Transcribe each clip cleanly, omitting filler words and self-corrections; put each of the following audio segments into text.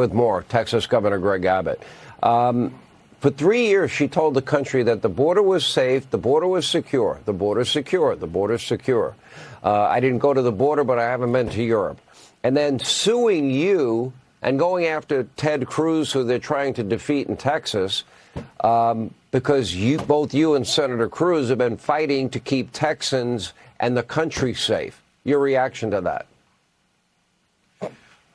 With more, Texas Governor Greg Abbott. For 3 years, she told the country that the border was safe, the border was secure, the border's secure, the border's secure. I didn't go to the border, but I haven't been to Europe. And then suing you and going after Ted Cruz, who they're trying to defeat in Texas, because both you and Senator Cruz have been fighting to keep Texans and the country safe. Your reaction to that?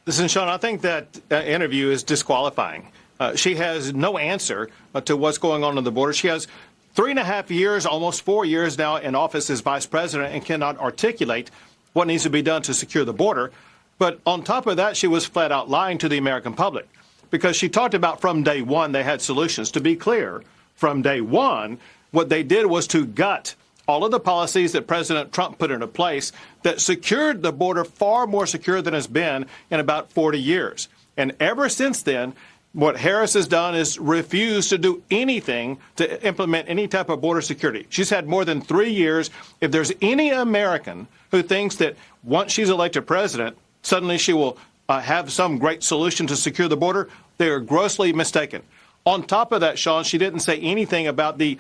Listen, Sean, I think that interview is disqualifying. She has no answer to what's going on the border. She has 3.5 years, almost 4 years now in office as vice president and cannot articulate what needs to be done to secure the border. But on top of that, she was flat out lying to the American public because she talked about from day one they had solutions. To be clear, from day one, what they did was to gut all of the policies that President Trump put into place that secured the border far more secure than it's been in about 40 years. And ever since then, what Harris has done is refuse to do anything to implement any type of border security. She's had more than 3 years. If there's any American who thinks that once she's elected president, suddenly she will have some great solution to secure the border, they are grossly mistaken. On top of that, Sean, she didn't say anything about the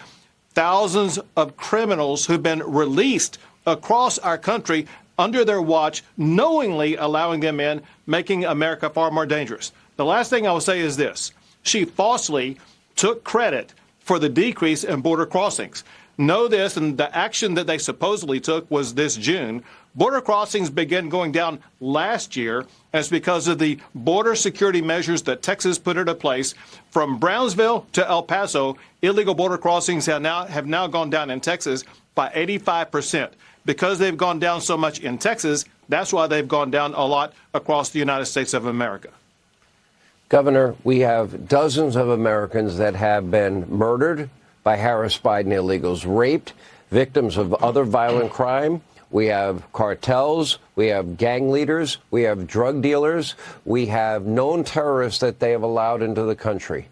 thousands of criminals who've been released across our country under their watch, knowingly allowing them in, making America far more dangerous. The last thing I will say is this. She falsely took credit for the decrease in border crossings. Know this, and the action that they supposedly took was this June. Border crossings began going down last year, and it's because of the border security measures that Texas put into place. From Brownsville to El Paso, illegal border crossings have now gone down in Texas by 85%. Because they've gone down so much in Texas, that's why they've gone down a lot across the United States of America. Governor, we have dozens of Americans that have been murdered by Harris-Biden illegals, raped, victims of other violent crime. We have cartels, we have gang leaders, we have drug dealers, we have known terrorists that they have allowed into the country.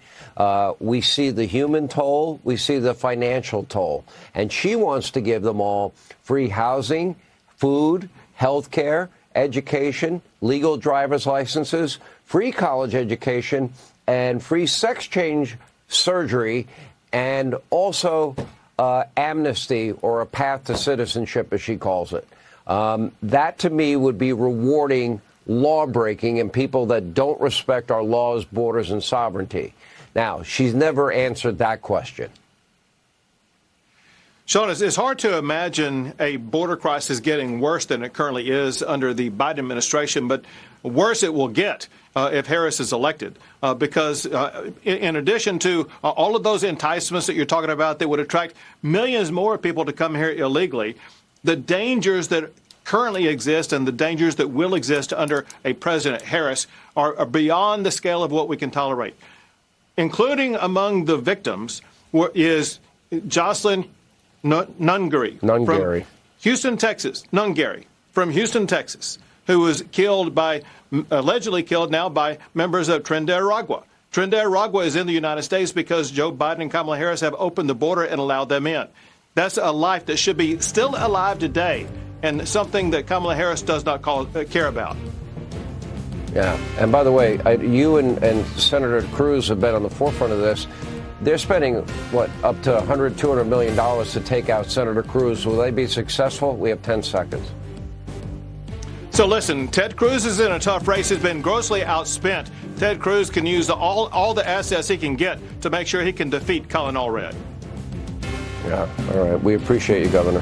We see the human toll, we see the financial toll. And she wants to give them all free housing, food, health care, education, legal driver's licenses, free college education, and free sex change surgery, and also amnesty, or a path to citizenship, as she calls it. That, to me, would be rewarding law-breaking and people that don't respect our laws, borders, and sovereignty. Now, she's never answered that question. Sean, it's hard to imagine a border crisis getting worse than it currently is under the Biden administration, but worse it will get if Harris is elected, because in addition to all of those enticements that you're talking about that would attract millions more people to come here illegally, the dangers that currently exist and the dangers that will exist under a President Harris are beyond the scale of what we can tolerate. Including among the victims is Jocelyn Nungary from Houston, Texas. Nungary from Houston, Texas, who was killed allegedly killed now by members of Tren de Aragua. Tren de Aragua is in the United States because Joe Biden and Kamala Harris have opened the border and allowed them in. That's a life that should be still alive today, and something that Kamala Harris does not care about. Yeah. And by the way, you and Senator Cruz have been on the forefront of this. They're spending, up to $100, $200 million to take out Senator Cruz. Will they be successful? We have 10 seconds. So listen, Ted Cruz is in a tough race. He's been grossly outspent. Ted Cruz can use all the assets he can get to make sure he can defeat Colin Allred. Yeah. All right. We appreciate you, Governor.